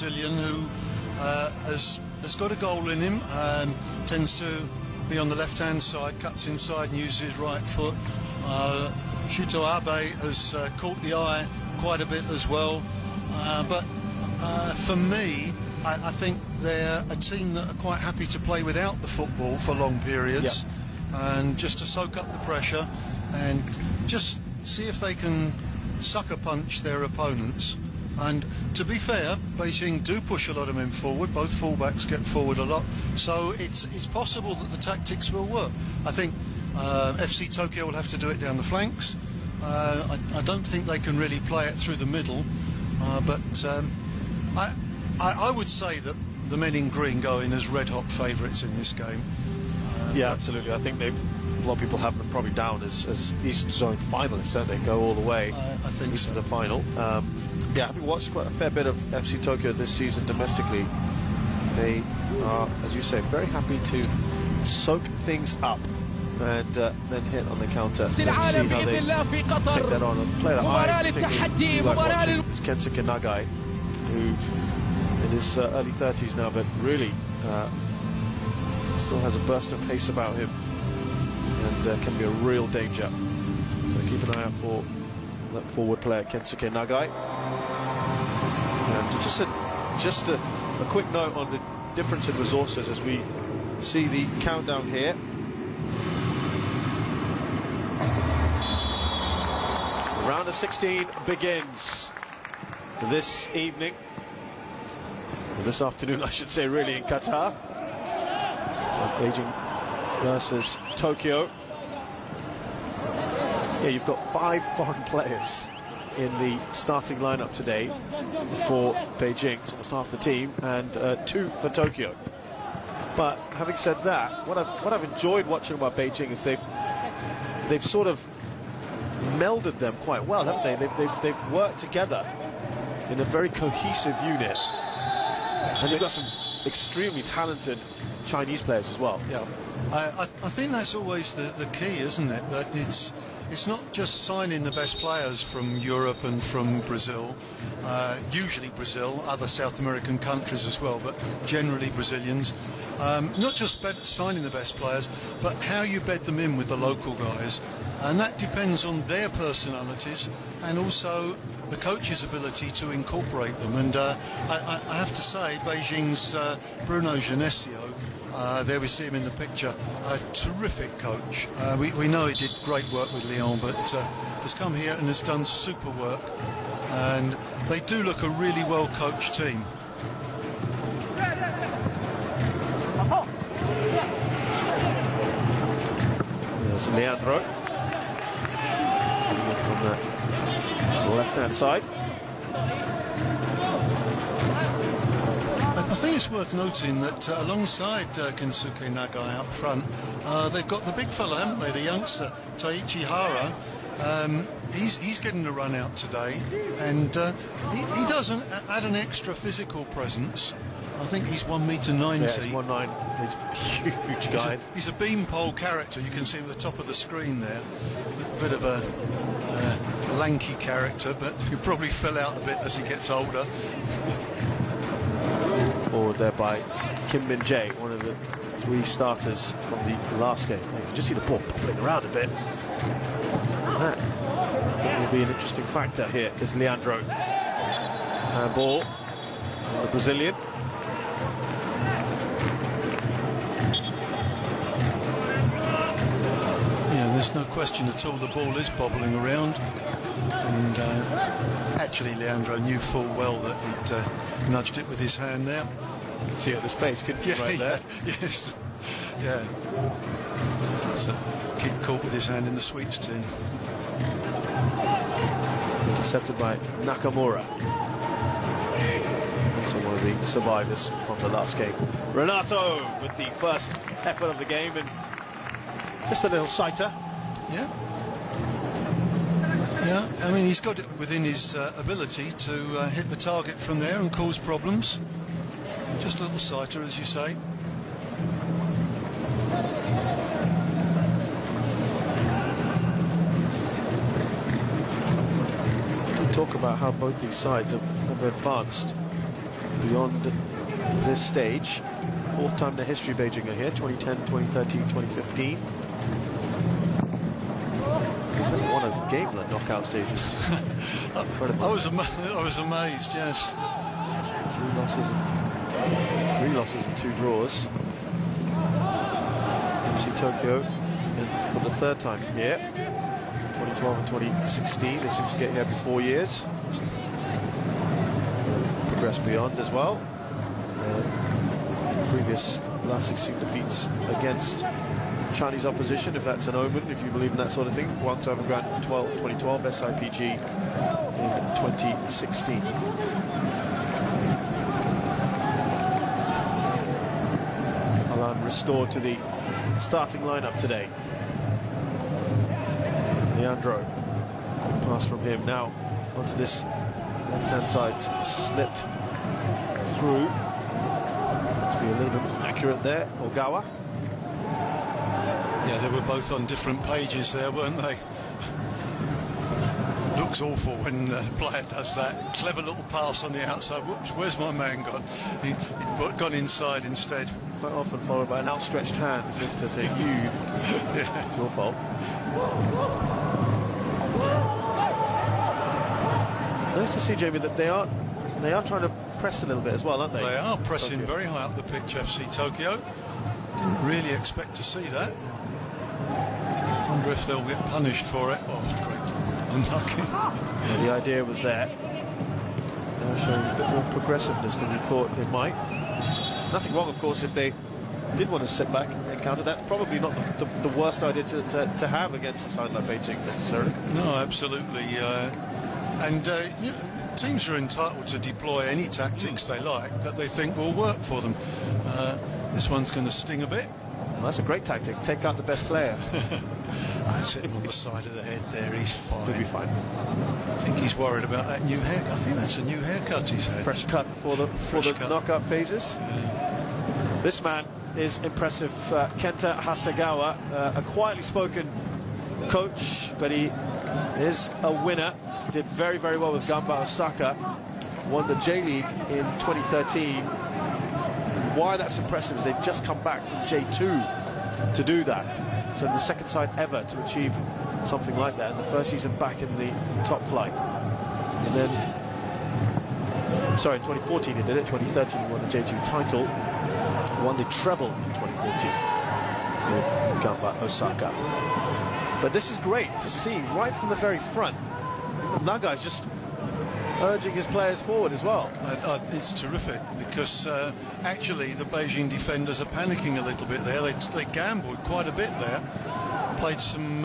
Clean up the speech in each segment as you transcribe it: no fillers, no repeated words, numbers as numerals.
Brazilian who has got a goal in him, tends to be on the left-hand side, cuts inside and uses his right foot. Shuto Abe has caught the eye quite a bit as well, but for me, I think they're a team that are quite happy to play without the football for long periods, and just to soak up the pressure and just see if they can sucker punch their opponents. And to be fair, Beijing do push a lot of men forward. Both fullbacks get forward a lot, so it's possible that the tactics will work. I think FC Tokyo will have to do it down the flanks. I don't think they can really play it through the middle, but I would say that the men in green go in as red-hot favourites in this game. Yeah, absolutely. I think a lot of people have them probably down as East Zone finalists, don't they? Go all the way I think to the final. Yeah, having watched quite a fair bit of FC Tokyo this season domestically, they are, as you say, very happy to soak things up and then hit on the counter. Let's see how they take that on. A player that I particularly like watching is Kensuke Nagai, who in his early 30s now, but really still has a burst of pace about him and can be a real danger. So keep an eye out for that forward player, Kensuke Nagai. And just a quick note on the difference in resources as we see the countdown here. The round of 16 begins this evening, or this afternoon I should say, really, in Qatar. Beijing versus Tokyo. Yeah, you've got 5 foreign players in the starting lineup today for Beijing. It's almost half the team, and 2 for Tokyo. But having said that, what I've enjoyed watching about Beijing is they've sort of melded them quite well, haven't they? They've worked together in a very cohesive unit, and they've got some extremely talented Chinese players as well. Yeah, I think that's always the key, isn't it? That it's not just signing the best players from Europe and from Brazil, usually Brazil, other South American countries as well, but generally Brazilians. Not just signing the best players, but how you bed them in with the local guys, and that depends on their personalities and also the coach's ability to incorporate them. And I have to say, Beijing's Bruno Genesio, there we see him in the picture, a terrific coach. We know he did great work with Lyon, but has come here and has done super work, and they do look a really well coached team. There's Leandro from the left-hand side. I think it's worth noting that alongside Kensuke Nagai up front, they've got the big fella, haven't they, the youngster, Taichi Hara. He's getting a run out today, and he doesn't add an extra physical presence. I think he's 1.90 meters. Yeah, he's 1.9. He's a huge guy. He's a beanpole character. You can see him at the top of the screen there. A bit of a lanky character, but he'll probably fill out a bit as he gets older. Forward there by Kim Min-jae, one of the 3 starters from the last game. You can just see the ball popping around a bit. And that, I think, will be an interesting factor here, is Leandro. Ball on the Brazilian. Yeah, there's no question at all the ball is bobbling around, and actually Leandro knew full well that he'd nudged it with his hand there. You can see it on his face, couldn't you, right there? Yes, yeah. So keep caught with his hand in the sweets tin. Intercepted by Nakamura, also one of the survivors from the last game. Renato with the first effort of the game, and just a little sighter. Yeah. Yeah, I mean, he's got it within his ability to hit the target from there and cause problems. Just a little sighter, as you say. We talk about how both these sides have advanced beyond this stage. Fourth time in the history Beijing are here, 2010, 2013, 2015. Never won a game in the knockout stages. Incredible. I was amazed, yes. Three losses and 2 draws. FC Tokyo for the third time here. 2012 and 2016, they seem to get here every 4 years. Progress beyond as well. Previous last 16 defeats against Chinese opposition, if that's an omen, if you believe in that sort of thing. Guangzhou Evergrande 2012, SIPG in 2016. Alan restored to the starting lineup today. Leandro, good pass from him. Now onto this left-hand side, slipped through. To be a little bit accurate there, Ogawa. Yeah, they were both on different pages there, weren't they? Looks awful when a player does that. Clever little pass on the outside. Whoops, where's my man gone? He'd gone inside instead. Quite often followed by an outstretched hand, as if to say, yeah. It's your fault. Nice to see, Jamie, that they are trying to press a little bit as well, aren't they? They are pressing Tokyo. Very high up the pitch, FC Tokyo. Didn't really expect to see that. Wonder if they'll get punished for it. Oh, great. Unlucky. Yeah, the idea was there. They're showing a bit more progressiveness than we thought they might. Nothing wrong, of course, if they did want to sit back and counter. That's probably not the worst idea to have against a side like Beijing, necessarily. No, absolutely. Teams are entitled to deploy any tactics they like that they think will work for them. This one's going to sting a bit. Well, that's a great tactic. Take out the best player. That's hit him on the side of the head there. He's fine. He'll be fine. I think he's worried about that new haircut. I think that's a new haircut he's had. Fresh cut for the knockout phases. Yeah. This man is impressive. Kenta Hasegawa, a quietly spoken coach, but he is a winner. Did very, very well with Gamba Osaka. Won the J-League in 2013. Why that's impressive is they've just come back from J2 to do that. So the second side ever to achieve something like that. And the first season back in the top flight. And then, sorry, in 2014 he did it. 2013 he won the J2 title. Won the treble in 2014 with Gamba Osaka. But this is great to see right from the very front. Nagai is just urging his players forward as well. It's terrific because actually the Beijing defenders are panicking a little bit there. They gambled quite a bit there. Played some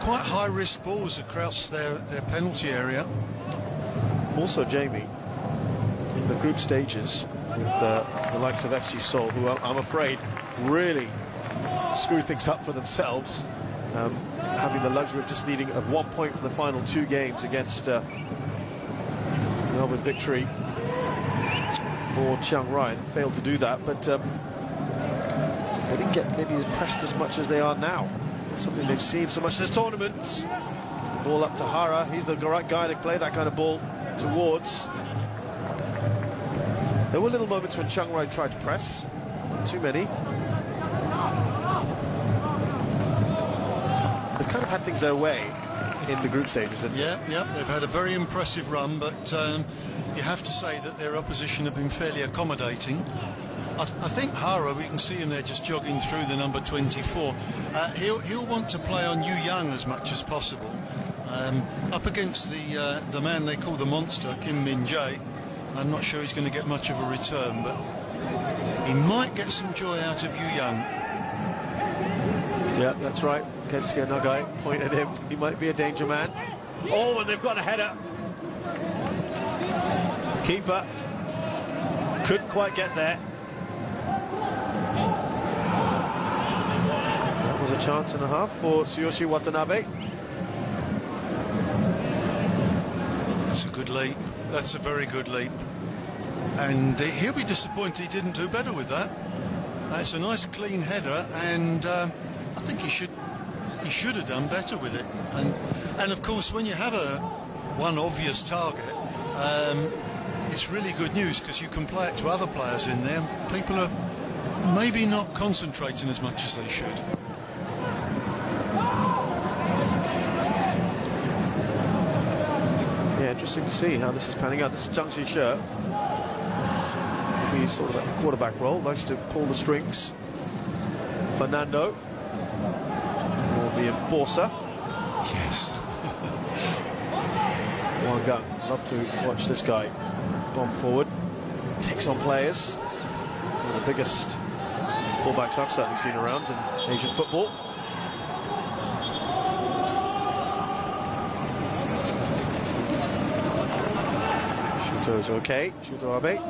quite high-risk balls across their penalty area. Also, Jamie, in the group stages with the likes of FC Seoul, who I'm afraid really screw things up for themselves, having the luxury of just needing 1 point for the final 2 games against Melbourne Victory or Chiang Rai, and failed to do that, but they didn't get maybe pressed as much as they are now. Something they've seen so much this tournament. Ball up to Hara. He's the right guy to play that kind of ball towards. There were little moments when Chiang Rai tried to press. Too many. They've kind of had things their way in the group stages. Yeah, they've had a very impressive run, but you have to say that their opposition have been fairly accommodating. I think Hara, we can see him there just jogging through the number 24. He'll want to play on Yu Yang as much as possible. Up against the man they call the monster, Kim Min-jae. I'm not sure he's going to get much of a return, but he might get some joy out of Yu Yang. Yeah, that's right. Kensuke Nagai pointed him. He might be a danger man. Oh, and they've got a header. Keeper couldn't quite get there. That was a chance and a half for Tsuyoshi Watanabe. That's a good leap. That's a very good leap. And he'll be disappointed he didn't do better with that. That's a nice clean header, and I think he should have done better with it. And of course, when you have one obvious target, it's really good news because you can play it to other players in there. People are maybe not concentrating as much as they should. Yeah, interesting to see how this is panning out. This is Zhang Zhishe. He's sort of at the quarterback role, likes to pull the strings. Fernando, or the enforcer. Yes. One gun. Love to watch this guy bomb forward. Takes on players. One of the biggest fullbacks I've certainly seen around in Asian football. Shuto is okay. Shuto Abe.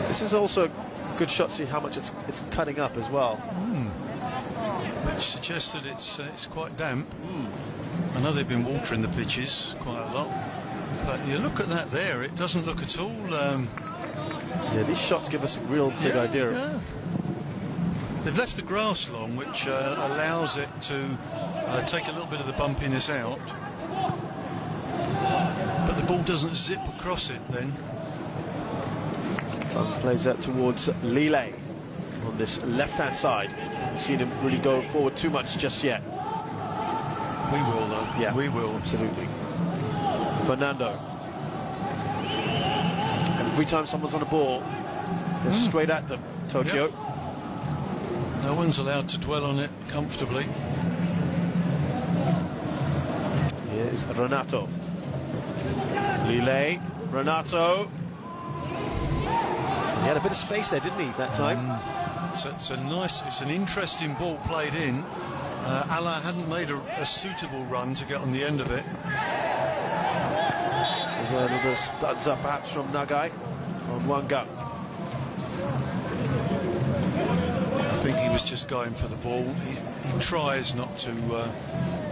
This is also a good shot to see how much it's cutting up as well. Which suggests that it's quite damp. I know they've been watering the pitches quite a lot, but you look at that there, it doesn't look at all. Yeah, these shots give us a real big idea. Yeah. They've left the grass long, which allows it to take a little bit of the bumpiness out. But the ball doesn't zip across it then. Tom plays that towards Lille on this left-hand side. Haven't seen him really go forward too much just yet. We will, though. Yeah, we will. Absolutely. Fernando. Every time someone's on the ball, they're straight at them. Tokyo. Yep. No one's allowed to dwell on it comfortably. Here's Renato. Lille. Renato. He had a bit of space there, didn't he, that time? So it's an interesting ball played in. Alain hadn't made a suitable run to get on the end of it. There's another studs up perhaps from Nagai on one go. I think he was just going for the ball. He tries not to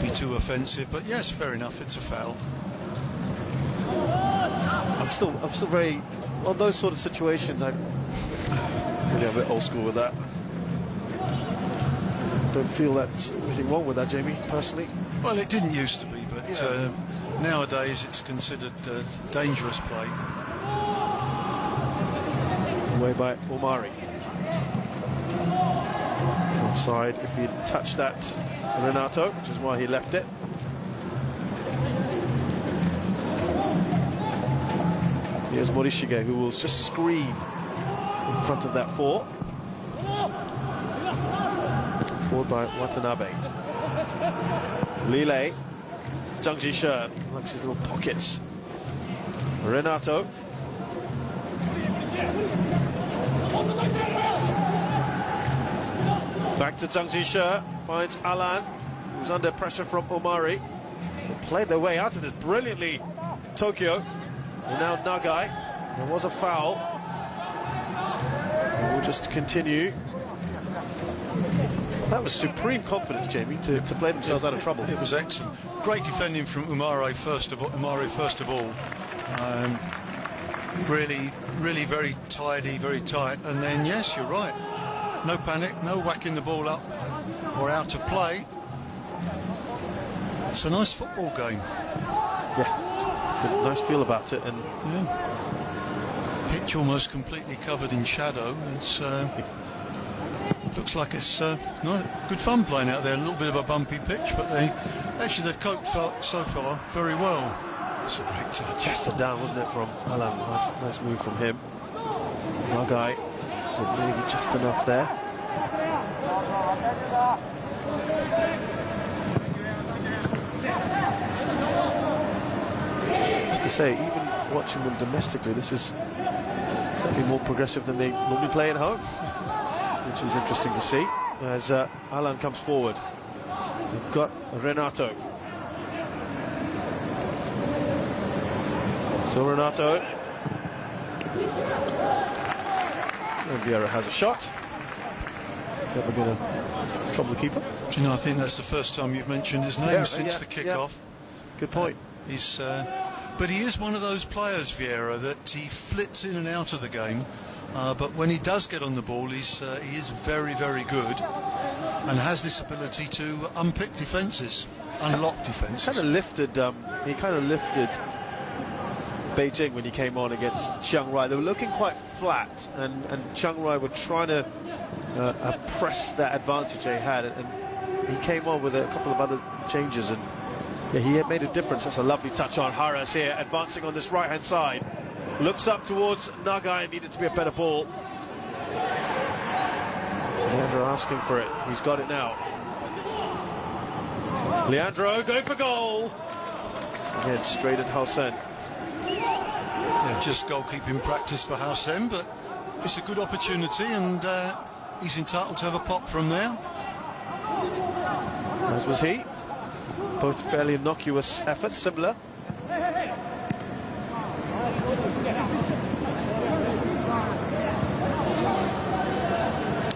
be too offensive, but yes, fair enough, it's a foul. I'm still very on those sort of situations. I'm really a bit old school with that. Don't feel that's anything wrong with that, Jamie, personally. Well, it didn't used to be, but nowadays it's considered dangerous play. Away by Omari. Offside if he touched that Renato, which is why he left it. Here's Morishige, who will just scream in front of that four. Forward by Watanabe. Lille. Zhang Zhishe likes his little pockets. Renato. Back to Zhang Zhishe. Finds Alain, who's under pressure from Omari. They played their way out of this brilliantly. Tokyo. And now Nagai. There was a foul. And we'll just continue. That was supreme confidence, Jamie, to play themselves out of trouble. It was excellent. Great defending from Omari first of all. Really very tidy, very tight. And then, yes, you're right. No panic, no whacking the ball up or out of play. It's a nice football game. Yeah, it's a nice feel about it. And pitch almost completely covered in shadow. It's looks like it's nice, good fun playing out there. A little bit of a bumpy pitch, but they've coped so far very well. It's a great touch. Chested down, wasn't it, from Alain? Nice move from him. Nagai did maybe just enough there. I have to say, even watching them domestically, this is certainly more progressive than they normally play at home, which is interesting to see as Alain comes forward. They've got Renato. Still Renato. And Vieira has a shot. Got a bit of trouble the keeper. Do you know, I think that's the first time you've mentioned his name since the kick-off. Good point. But he is one of those players, Vieira, that he flits in and out of the game. But when he does get on the ball, he is very, very good. and has this ability to unpick defences, unlock defences. He kind of lifted Beijing when he came on against Chiang Rai. They were looking quite flat, and Chiang Rai were trying to press that advantage they had, and he came on with a couple of other changes, and yeah, he had made a difference. That's a lovely touch on Haras here, advancing on this right-hand side. Looks up towards Nagai, and needed to be a better ball. Leandro asking for it. He's got it now. Leandro going for goal. Again, straight at Hausen. Yeah, just goalkeeping practice for Hausen, but it's a good opportunity, and he's entitled to have a pop from there. As was he. Both fairly innocuous efforts, similar.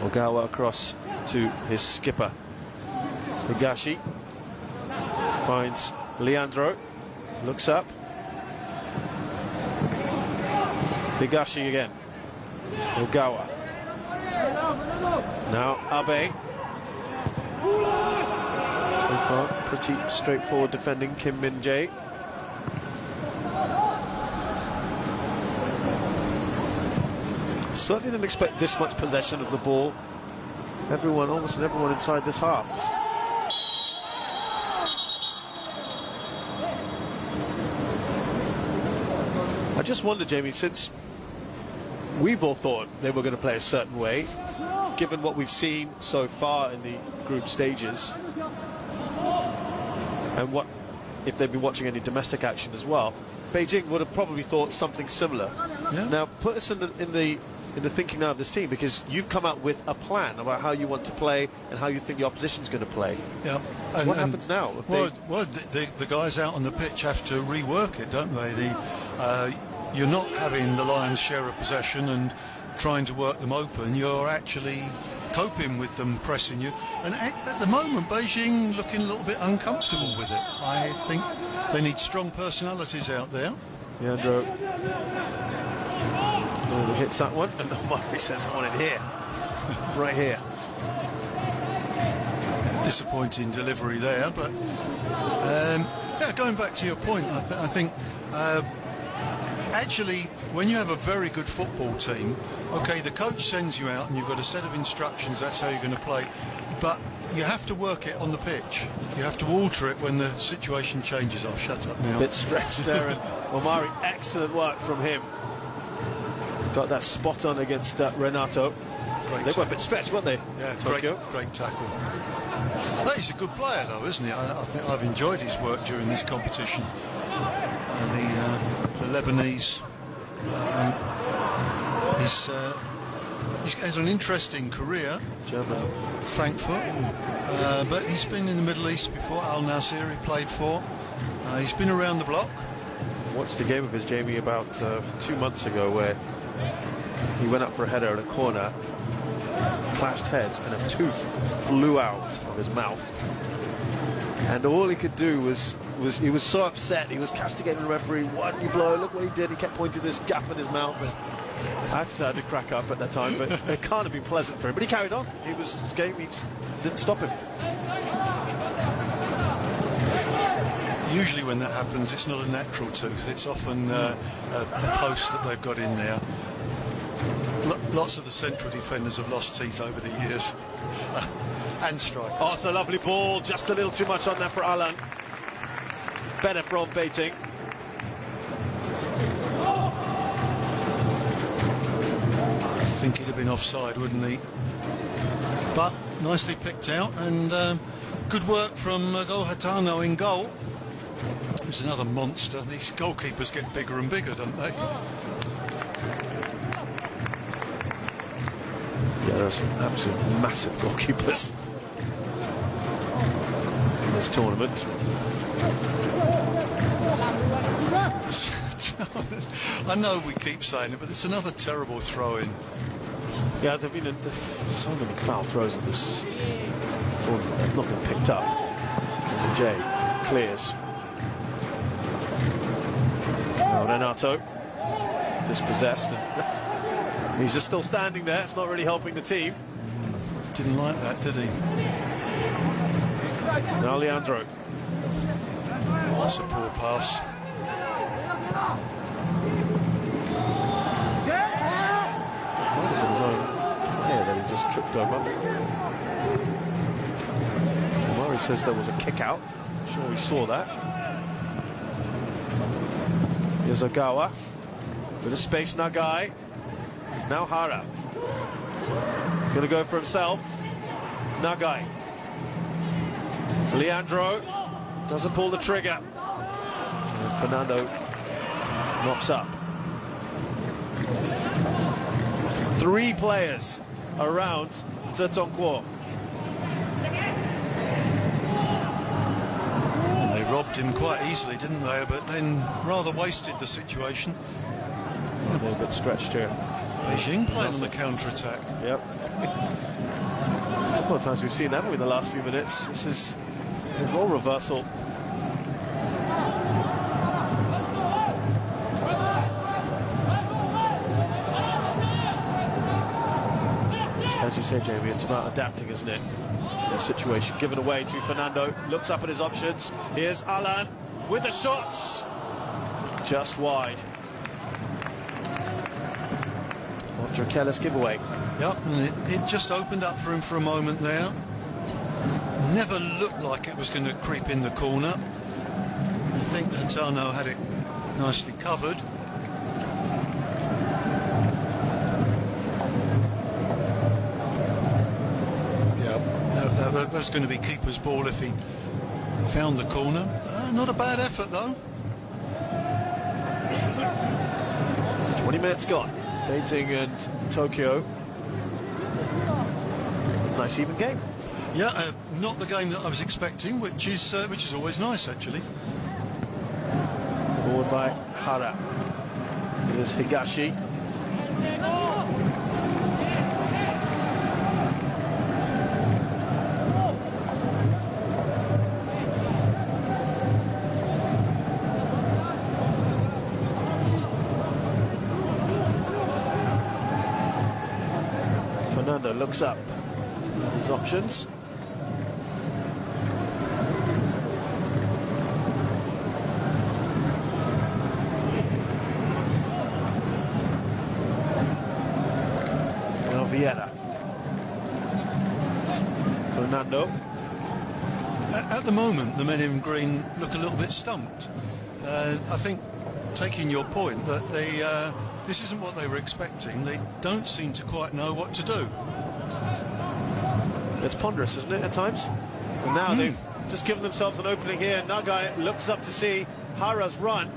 Ogawa across to his skipper. Higashi finds Leandro. Looks up. Higashi again. Ogawa. Now Abe. So far, pretty straightforward defending, Kim Min-jae. Certainly didn't expect this much possession of the ball. Almost everyone inside this half. I just wonder, Jamie, since we've all thought they were going to play a certain way, given what we've seen so far in the group stages, and what if they've been watching any domestic action as well, Beijing would have probably thought something similar. Yeah. Now, put us in the thinking now of this team, because you've come out with a plan about how you want to play and how you think the opposition's going to play. Yeah. What happens now? If the guys out on the pitch have to rework it, don't they? You're not having the Lions share of possession and trying to work them open. You're actually coping with them pressing you. And at the moment, Beijing looking a little bit uncomfortable with it. I think they need strong personalities out there. Leandro hits that one, and Omari says, I want it here. Right here. Disappointing delivery there, but yeah, going back to your point, I think actually, when you have a very good football team, okay, the coach sends you out and you've got a set of instructions, that's how you're going to play, but you have to work it on the pitch. You have to alter it when the situation changes. I'll shut up now. Bit stretched there, and Omari, excellent work from him. Got that spot on against Renato. They were a bit stretched, weren't they? Yeah, Tokyo. Great tackle. But he's a good player, though, isn't he? I think I've enjoyed his work during this competition. The Lebanese, he has an interesting career. Frankfurt, but he's been in the Middle East before. Al Nasser he played for. He's been around the block. Watched a game of his, Jamie, about 2 months ago, where he went up for a header at a corner, clashed heads, and a tooth flew out of his mouth. And all he could do was he was so upset. He was castigating the referee. Why didn't you blow? Look what he did. He kept pointing to this gap in his mouth. And I had to crack up at that time, but it can't have been pleasant for him. But he carried on. He was his game. He just didn't stop him. Usually when that happens, it's not a natural tooth. It's often a post that they've got in there. Lots of the central defenders have lost teeth over the years. And strikers. Oh, it's a lovely ball. Just a little too much on there for Alan. Better from Beijing. I think he'd have been offside, wouldn't he? But nicely picked out, and good work from Go Hatano in goal. He's another monster. These goalkeepers get bigger and bigger, don't they? Yeah, there are some absolute massive goalkeepers in this tournament. I know we keep saying it, but it's another terrible throw-in. Yeah, there have been so many foul throws in this tournament. They've not been picked up. And Jay clears. Now Renato dispossessed, and he's just still standing there. It's not really helping the team. didn't like that, did he? Now Leandro. That's a poor pass. His own player that he just tripped over. Murray says there was a kick out. I'm sure we saw that. Here's Ogawa. Bit of space, Nagai. Now Hara. He's going to go for himself. Nagai. Leandro doesn't pull the trigger. And Fernando mops up. 3 players around Zetonkwo. They robbed him quite easily, didn't they? But then rather wasted the situation. A little bit stretched here. Beijing playing on the counter-attack. Yep. A couple of times we've seen that in the last few minutes. This is a role reversal. As you say, Jamie, it's about adapting, isn't it, to the situation. Given away to Fernando, looks up at his options. Here's Alan with the shots. Just wide. After a careless giveaway. Yep, and it just opened up for him for a moment there. Never looked like it was going to creep in the corner. I think that Tano had it nicely covered. That was going to be keeper's ball if he found the corner. Not a bad effort though. 20 minutes gone. Beijing and Tokyo. Nice even game. Yeah, not the game that I was expecting, which is always nice actually. Forward by Hara. Here's Higashi. Fernando looks up at his options. Now Vieira. Fernando. At the moment, the men in green look a little bit stumped. I think, taking your point, that this isn't what they were expecting. They don't seem to quite know what to do. It's ponderous, isn't it, at times? And now they've just given themselves an opening here. Nagai looks up to see Hara's run.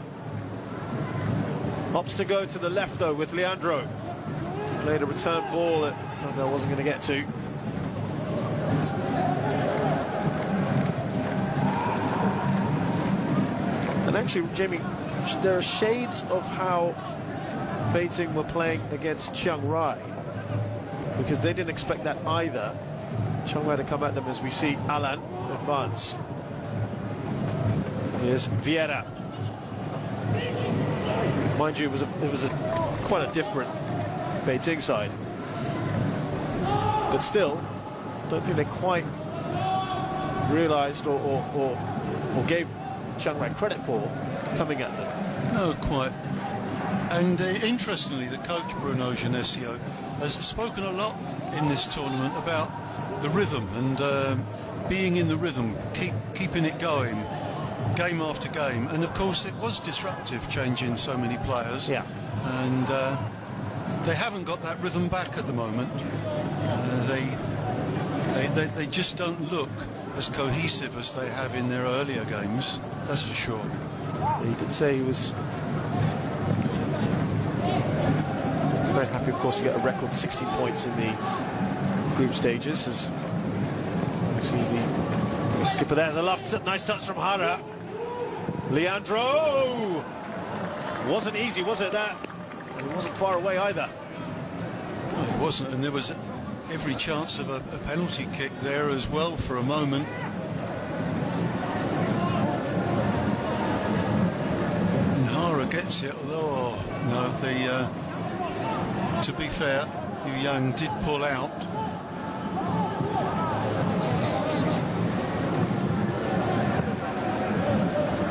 Opts to go to the left, though, with Leandro. Played a return ball that Nagai wasn't going to get to. And actually, Jamie, there are shades of how Beijing were playing against Chiang Rai, because they didn't expect that either. Chiang Rai to come at them as we see Alan advance. Here's Vieira. Mind you, it was quite a different Beijing side, but still, don't think they quite realised or gave Chiang Rai credit for coming at them. No, quite. And interestingly, the coach Bruno Genesio has spoken a lot in this tournament about the rhythm and being in the rhythm, keeping it going, game after game. And of course, it was disruptive, changing so many players. Yeah. And they haven't got that rhythm back at the moment. They just don't look as cohesive as they have in their earlier games. That's for sure. He did say he was very happy, of course, to get a record 16 points in the group stages. As you see the skipper there's a nice touch from Hara. Leandro! Wasn't easy, was it, that? And it wasn't far away either. No, it wasn't, and there was every chance of a penalty kick there as well for a moment. And Hara gets it, although no, to be fair, Yu Yang did pull out.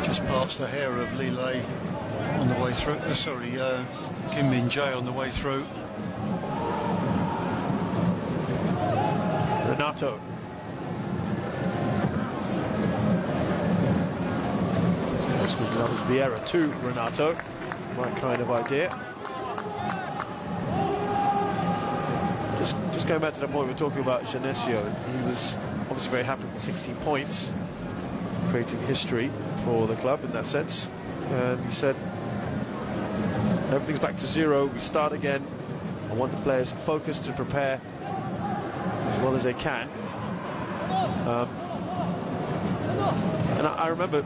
Just past the hair of Lille on the way through. Kim Min-jae on the way through. Renato. That was Vieira to Renato. My kind of idea. Just going back to the point we were talking about Genesio. He was obviously very happy with 16 points, creating history for the club in that sense. And he said, everything's back to zero, we start again. I want the players focused to prepare as well as they can. And I remember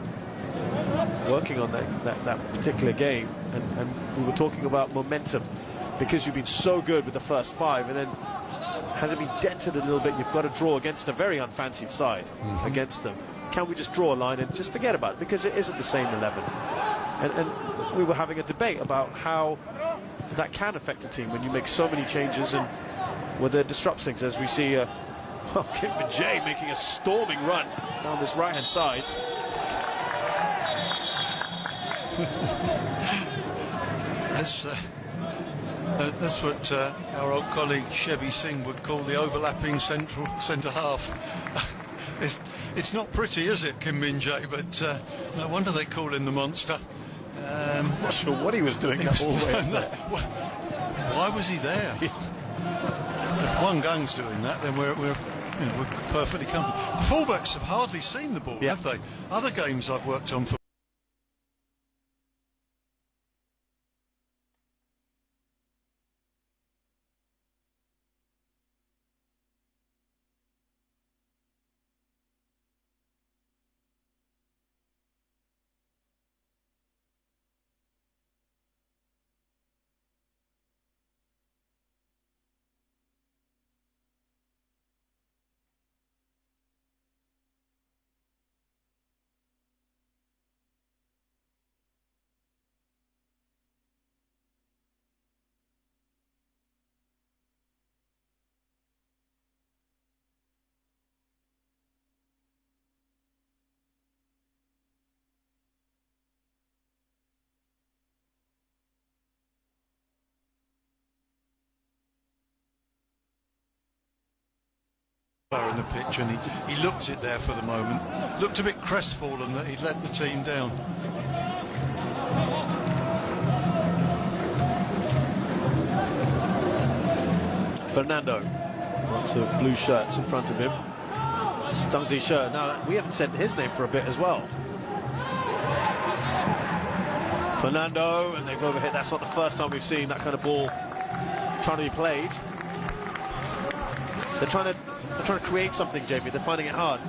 working on that particular game, and we were talking about momentum, because you've been so good with the first 5, and then has it been dented a little bit? You've got to draw against a very unfancied side against them. Can we just draw a line and just forget about it, because it isn't the same 11? And we were having a debate about how that can affect a team when you make so many changes and whether it disrupts things, as we see Kim Min-jae making a storming run down this right-hand side. That's what our old colleague Chevy Singh would call the overlapping centre half. It's not pretty, is it, Kim Min-jae? But no wonder they call him the monster. Not sure what he was doing that all the way up there. Why was he there? If Wang Gang's doing that, then we're perfectly comfortable. The fullbacks have hardly seen the ball, have they? Other games I've worked on for in the pitch, and he looked it there for the moment. Looked a bit crestfallen that he'd let the team down. Fernando, lots of blue shirts in front of him. Zhang Zixue. Now we haven't said his name for a bit as well. Fernando, and they've overhit. That's not the first time we've seen that kind of ball trying to be played. They're trying to create something, Jamie. They're finding it hard.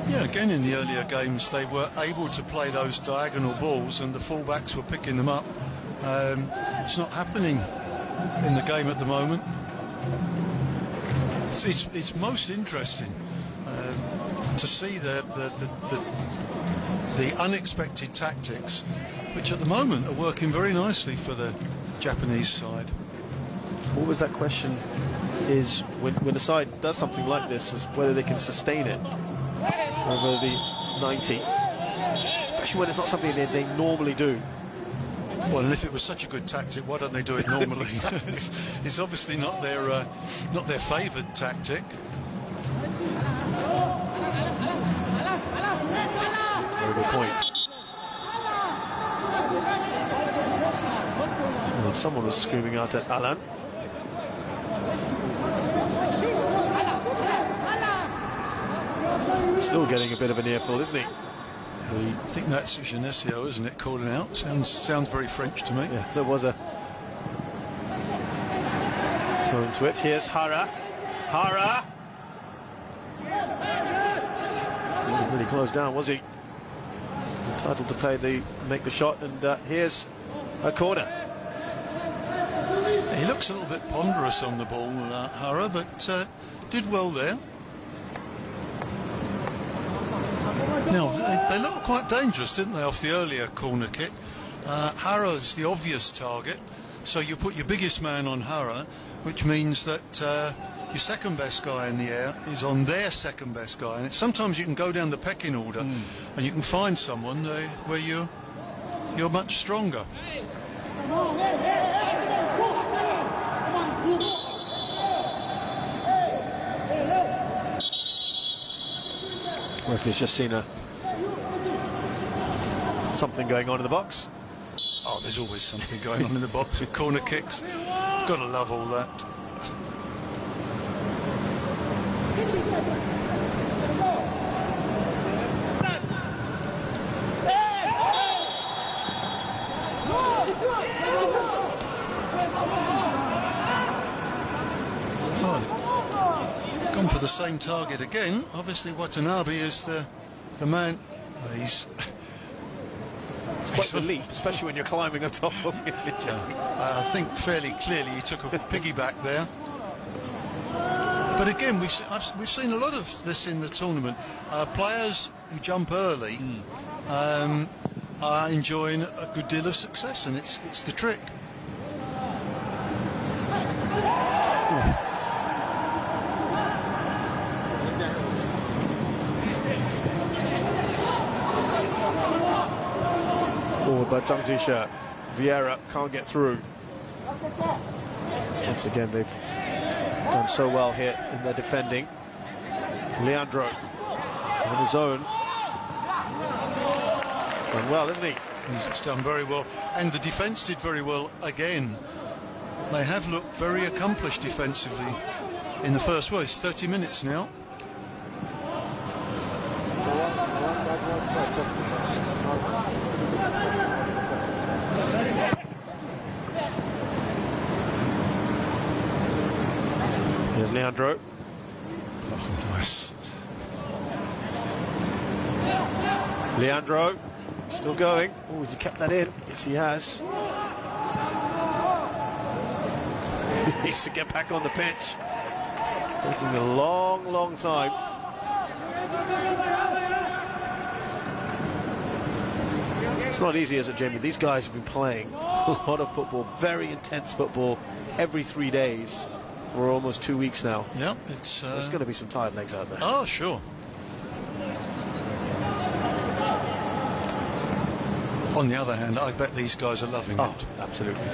Yeah, again, in the earlier games, they were able to play those diagonal balls, and the fullbacks were picking them up. It's not happening in the game at the moment. It's most interesting to see the unexpected tactics, which at the moment are working very nicely for the Japanese side. What was that question? Is when a side does something like this, is whether they can sustain it over the 90, especially when it's not something they normally do. Well, and if it was such a good tactic, why don't they do it normally? It's obviously not their favoured tactic. That's a very good point. Well, someone was screaming out at Alan. Still getting a bit of an earful, isn't he? I think that's Genesio, isn't it, calling out? Sounds very French to me. Yeah, there was a tone to it. Here's Hara. Hara! He wasn't really closed down, was he? Entitled to make the shot, and here's a corner. He looks a little bit ponderous on the ball, Hara, but did well there. Now, they looked quite dangerous, didn't they, off the earlier corner kick? Hara's the obvious target, so you put your biggest man on Hara, which means that your second best guy in the air is on their second best guy, and sometimes you can go down the pecking order and you can find someone where you're much stronger. Referee's just seen something going on in the box. Oh, there's always something going on in the box with corner kicks. Gotta love all that. Oh, gone for the same target again. Obviously Watanabe is the man. He's quite a leap, especially when you're climbing on top of it. I think fairly clearly he took a piggyback there. But again, we've seen a lot of this in the tournament. Players who jump early are enjoying a good deal of success, and it's the trick. Forward by Zhang Zisha. Vieira can't get through. Once again, they've done so well here in their defending. Leandro on his own. Done well, isn't he? He's done very well. And the defence did very well again. They have looked very accomplished defensively in the first. Well, it's 30 minutes now. Here's Leandro. Oh, nice. Leandro, still going. Oh, has he kept that in? Yes, he has. He needs to get back on the pitch. It's taking a long, long time. It's not easy, is it, Jamie? These guys have been playing a lot of football, very intense football, every 3 days for almost 2 weeks now. Yeah, there's going to be some tired legs out there. Oh, sure. On the other hand, I bet these guys are loving it. Absolutely.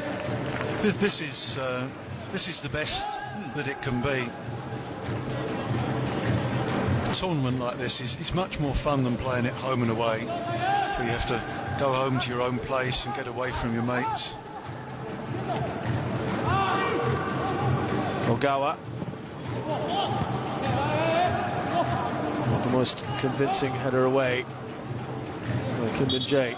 This is the best that it can be. A tournament like this is much more fun than playing at home and away, where you have to go home to your own place and get away from your mates. Ogawa. Not the most convincing header away by Kim Min-jae.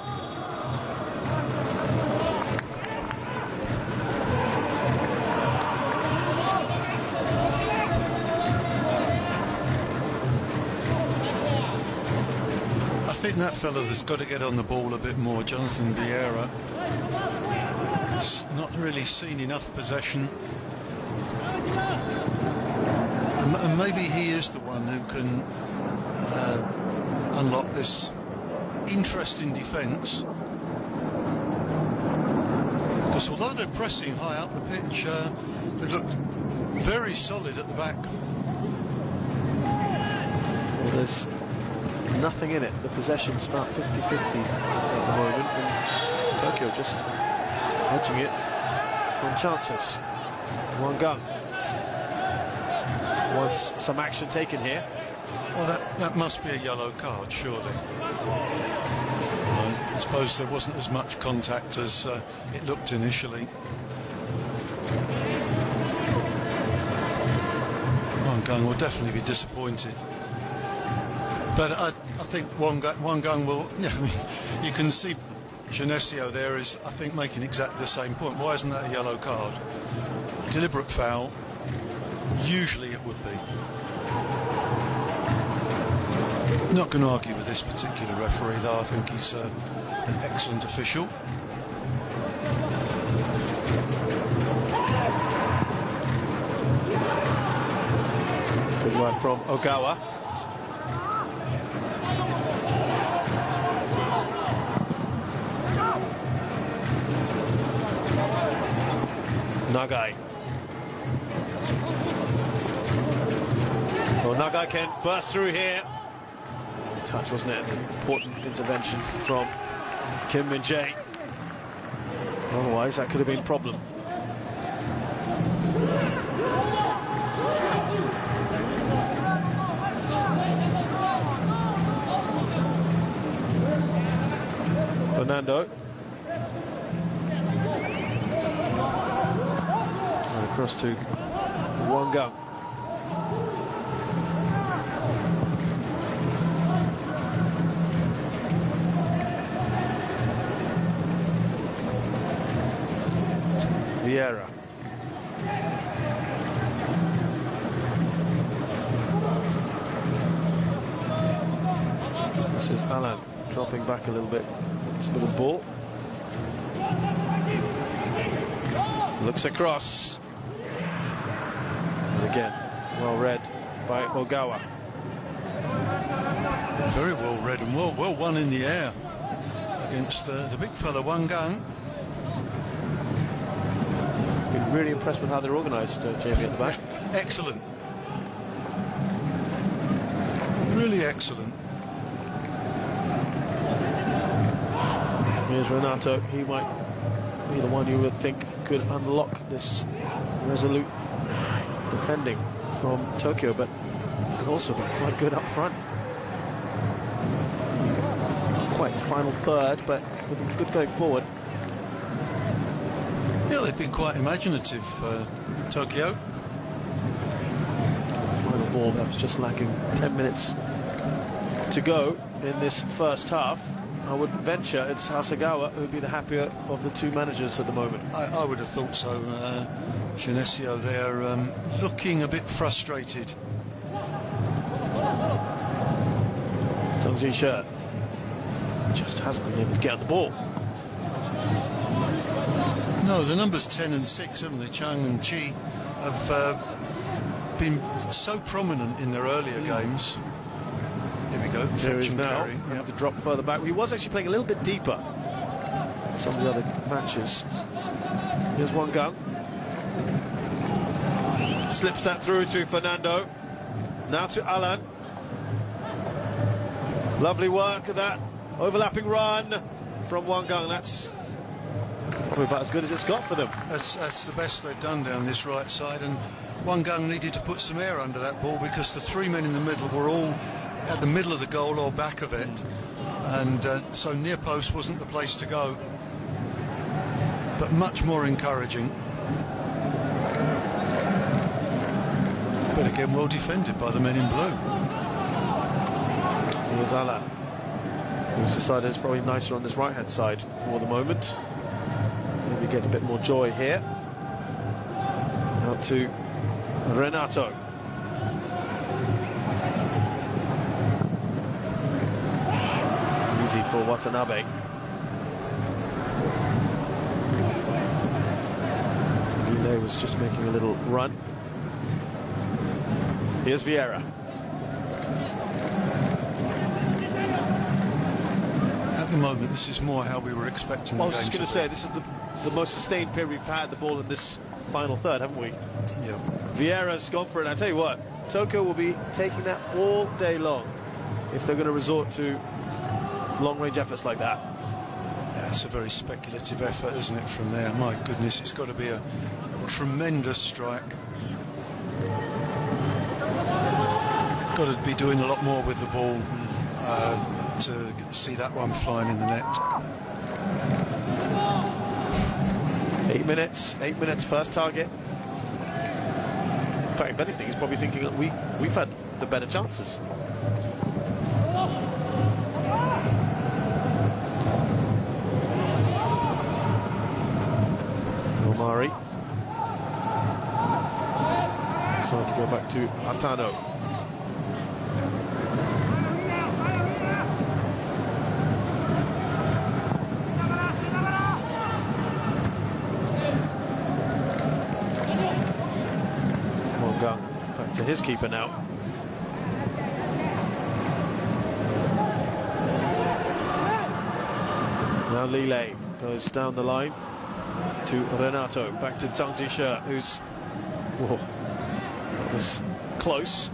I think that fella that's got to get on the ball a bit more, Jonathan Vieira, has not really seen enough possession. And maybe he is the one who can unlock this interesting defence. Because although they're pressing high up the pitch, they looked very solid at the back. Well, there's nothing in it. The possession's about 50-50 at the moment, and Tokyo just hedging it on chances. Wang Gang wants some action taken here. Well, that must be a yellow card, surely. I suppose there wasn't as much contact as it looked initially. Wang Gang will definitely be disappointed. But I think Wang Gang will. Yeah, I mean, you can see Genesio there is, I think, making exactly the same point. Why isn't that a yellow card? Deliberate foul. Usually it would be. Not going to argue with this particular referee, though. I think he's an excellent official. Good work from Ogawa. Nagai. Well, Nagai can burst through here. Touch, wasn't it? An important intervention from Kim Min-jae. Otherwise, that could have been a problem. Fernando. And across to Wang. Vieira. This is Alan dropping back a little bit. It's a bit of ball. Looks across. And again, well read by Ogawa. Very well read and well won in the air against the big fella Wang Gang. Been really impressed with how they're organised, Jamie, at the back. Excellent. Really excellent. Here's Renato. He might be the one you would think could unlock this resolute defending from Tokyo, but could also be quite good up front. Not quite the final third, but good going forward. Yeah, they've been quite imaginative, Tokyo. Final ball, that was just lacking 10 minutes to go in this first half. I would venture it's Hasegawa who would be the happier of the two managers at the moment. I would have thought so. Genesio there looking a bit frustrated. Tung Ji-shi just hasn't been able to get at the ball. No, the numbers 10 and 6, haven't they? Chang and Chi have been so prominent in their earlier games. Here we go. There is now. Yep. The drop further back. He was actually playing a little bit deeper in some of the other matches. Here's Wang Gang. Slips that through to Fernando. Now to Alan. Lovely work of that overlapping run from Wang Gang. That's probably about as good as it's got for them. That's the best they've done down this right side, and Wang Gang needed to put some air under that ball because the three men in the middle were all at the middle of the goal or back of it, and so near post wasn't the place to go, but much more encouraging. But again, well defended by the men in blue. Here's Alan, who's decided it's probably nicer on this right hand side for the moment. Maybe getting a bit more joy here. Out to Renato. Easy for Watanabe. Lille was just making a little run. Here's Vieira. At the moment, this is more how we were expecting the game. I was just going to say, this is the most sustained period we've had the ball in this final third, haven't we? Yeah. Vieira's gone for it. I tell you what, Tokyo will be taking that all day long if they're going to resort to long-range efforts like that. Yeah, it's a very speculative effort, isn't it, from there? My goodness, it's got to be a tremendous strike. Got to be doing a lot more with the ball to see that one flying in the net. 8 minutes, first target. In fact, if anything, he's probably thinking that we've had the better chances. Omari. Starting to go back to Atano. Back to his keeper now. Now Lille goes down the line to Renato. Back to Tung Ji-shi, who's... Whoa, that was close.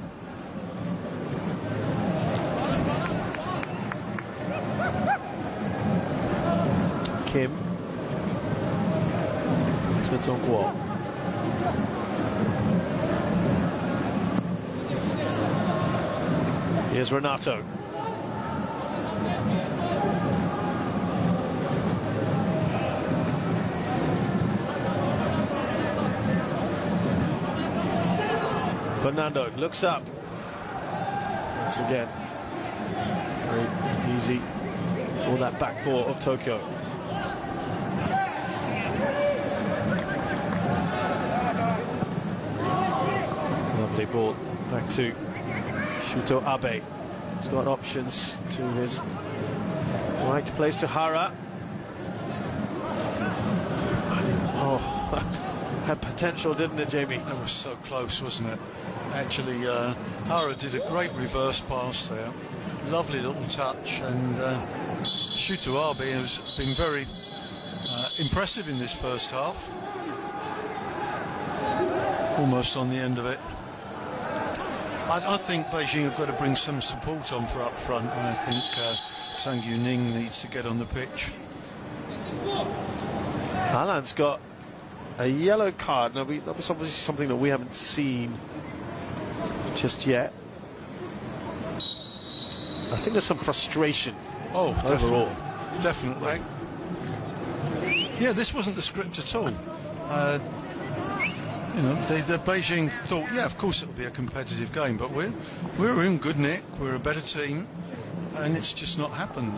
Kim. Beijing Guoan. Here's Renato. Fernando looks up. Once again, very easy for that back four of Tokyo. Lovely ball back to Shuto Abe. He's got options to his right, place to Hara. Oh, had potential, didn't it, Jamie? That was so close, wasn't it? Actually, Hara did a great reverse pass there. Lovely little touch, and Shuto Abe has been very impressive in this first half. Almost on the end of it. I think Beijing have got to bring some support on for up front. I think Sang Yuning needs to get on the pitch. Alan's got a yellow card. Now, that was obviously something that we haven't seen just yet. I think there's some frustration. Oh, overall. Definitely. Right? Yeah, this wasn't the script at all. You know, the Beijing thought, yeah, of course it'll be a competitive game, but we're in good nick, we're a better team, and it's just not happened.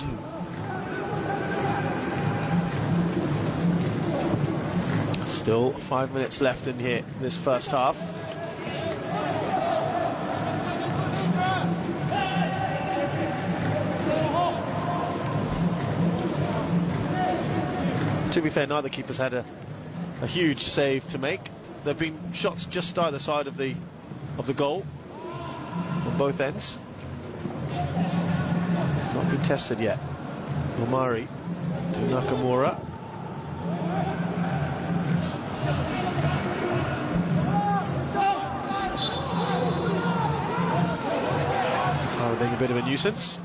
Still 5 minutes left in here, this first half. To be fair, neither keeper's had a huge save to make. There have been shots just either side of the goal on both ends. Not been tested yet. Omari to Nakamura. Being a bit of a nuisance.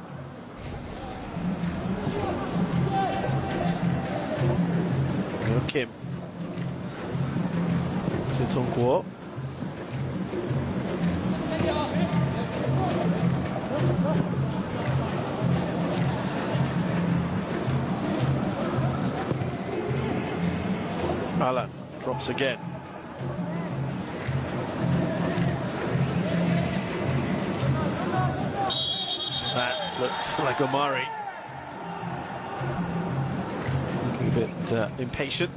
Kim. Beijing Guoan. Alan drops again. That looked like Omari. Looking a bit impatient.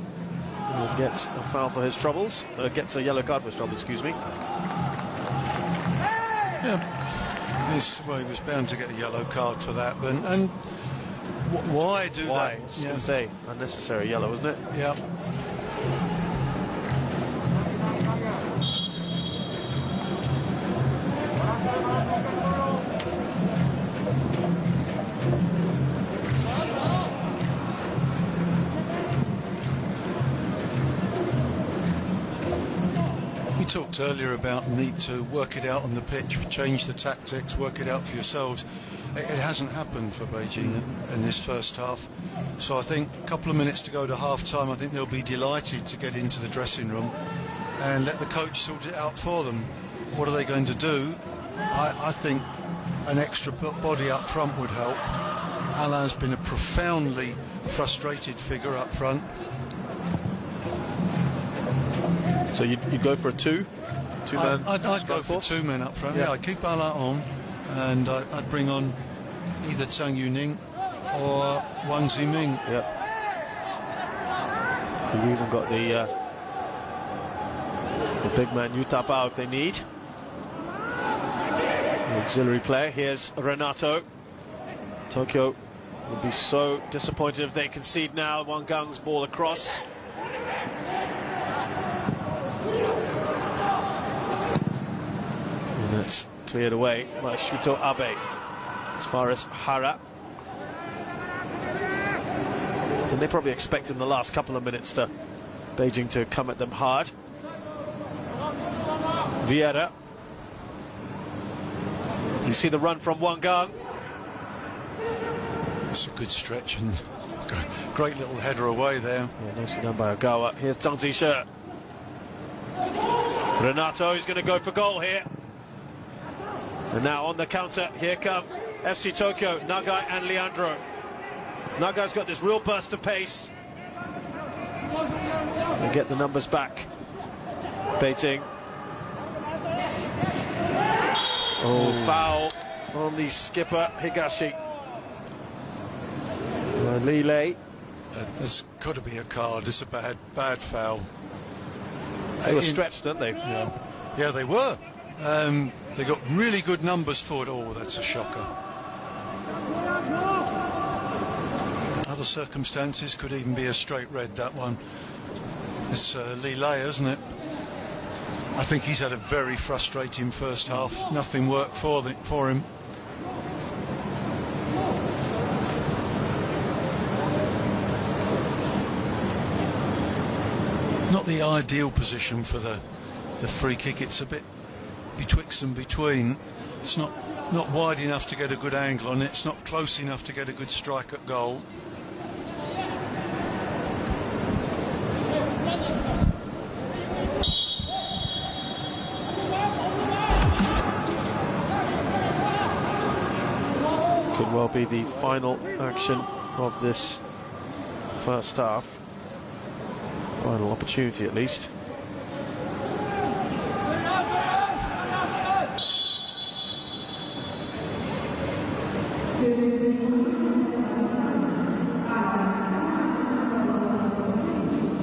And gets a foul for his troubles. Gets a yellow card for his troubles, excuse me. Yeah, well, he was bound to get a yellow card for that. And why do that? I was going to say, unnecessary yellow, wasn't it? Yeah. We talked earlier about need to work it out on the pitch, change the tactics, work it out for yourselves. It hasn't happened for Beijing in this first half. So I think a couple of minutes to go to half-time, I think they'll be delighted to get into the dressing room and let the coach sort it out for them. What are they going to do? I think an extra body up front would help. Alain's been a profoundly frustrated figure up front. So you'd go for a two-man? I'd go for 2 men up front. Yeah, I'd keep Alain on, and I'd bring on either Tang Yuning or Wang Ziming. Yep. We've even got the big man Yutaba if they need. The auxiliary player. Here's Renato. Tokyo would be so disappointed if they concede now. Wang Gang's ball across. And that's cleared away by Shuto Abe. As far as Hara. And they probably expect in the last couple of minutes to Beijing to come at them hard. Vieira. You see the run from Wang Gang. It's a good stretch and great little header away there. Yeah, nicely done by Ogawa. Here's Zhang Zishe. Renato is going to go for goal here. And now on the counter, here come FC Tokyo, Nagai and Leandro. Nagai's got this real burst of pace. They get the numbers back. Beijing. Oh, foul on the skipper, Higashi. Lille. There's got to be a card. It's a bad foul. They were stretched, didn't they? Yeah, they were. They got really good numbers for it. Oh, that's a shocker. Other circumstances could even be a straight red, that one. It's Lille, isn't it? I think he's had a very frustrating first half. Nothing worked for him. Not the ideal position for the free kick. It's a bit betwixt and between. It's not wide enough to get a good angle on it. It's not close enough to get a good strike at goal. Could well be the final action of this first half. Final opportunity, at least.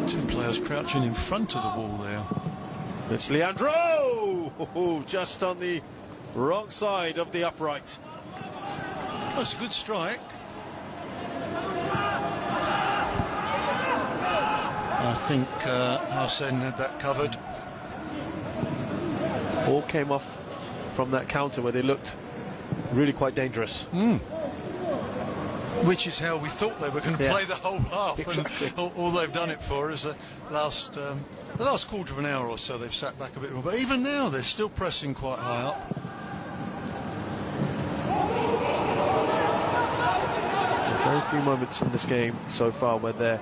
Two players crouching in front of the wall there. It's Leandro! Just on the wrong side of the upright. That's a good strike. I think Arsene had that covered. All came off from that counter where they looked really quite dangerous. Which is how we thought they were going to play the whole half. Exactly. And all they've done it for is the last quarter of an hour or so they've sat back a bit more. But even now they're still pressing quite high up. Very few moments in this game so far where their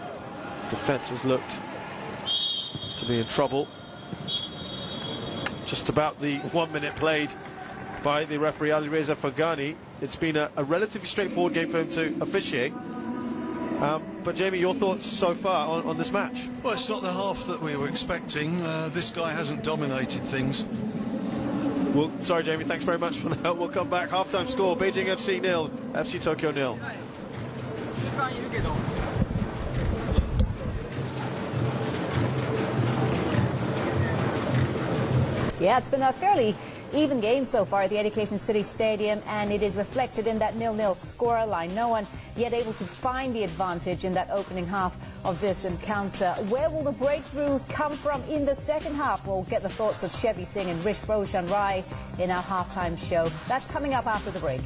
defence has looked to be in trouble. Just about the 1 minute played by the referee Alireza Fagani. It's been a relatively straightforward game for him to officiate. But Jamie, your thoughts so far on this match? Well, it's not the half that we were expecting. This guy hasn't dominated things. Well, sorry Jamie, thanks very much for that. We'll come back. Half-time score, Beijing FC 0, FC Tokyo 0. Yeah, it's been a fairly even game so far at the Education City Stadium, and it is reflected in that 0-0 scoreline. No one yet able to find the advantage in that opening half of this encounter. Where will the breakthrough come from in the second half? We'll get the thoughts of Chevy Singh and Rish Roshan Rai in our halftime show. That's coming up after the break.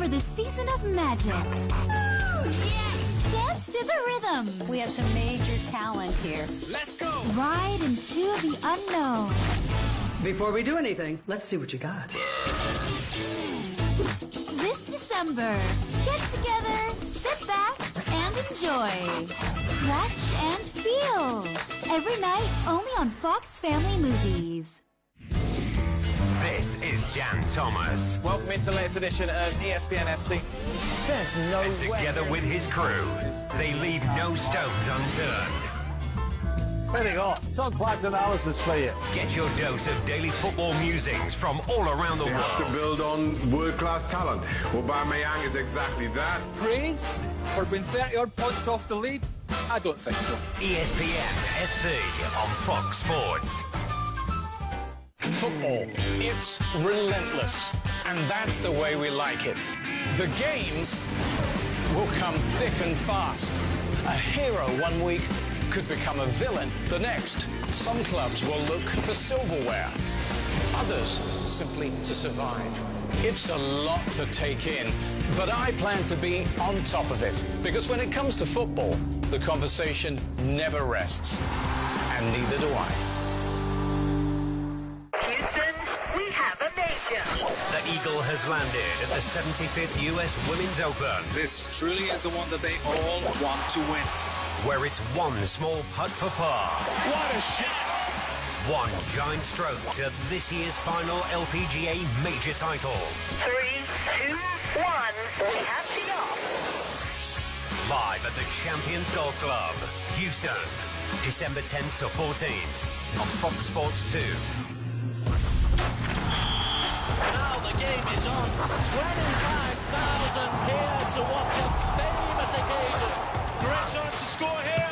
The season of magic. Yes! Dance to the rhythm. We have some major talent here. Let's go! Ride into the unknown. Before we do anything, let's see what you got. This December, get together, sit back, and enjoy. Watch and feel every night, only on Fox Family Movies. This is Dan Thomas. Welcome into the latest edition of ESPN FC. There's no And together with his crew, they leave no stones unturned. Very good. Top class analysis for you. Get your dose of daily football musings from all around the They world. have to build on world-class talent. Aubameyang is exactly that. Praise for being 30-odd points off the lead? I don't think so. ESPN FC on Fox Sports. Football, it's relentless, and that's the way we like it. The games will come thick and fast. A hero one week could become a villain the next. Some clubs will look for silverware, others simply to survive. It's a lot to take in, but I plan to be on top of it, because when it comes to football, the conversation never rests, and neither do I. The Eagle has landed at the 75th US Women's Open. This truly is the one that they all want to win. Where it's one small putt for par. What a shot! One giant stroke to this year's final LPGA major title. 3, 2, 1, we have to go. Live at the Champions Golf Club, Houston, December 10th to 14th on Fox Sports 2. Now the game is on. 25,000 here to watch a famous occasion. Great chance to score here.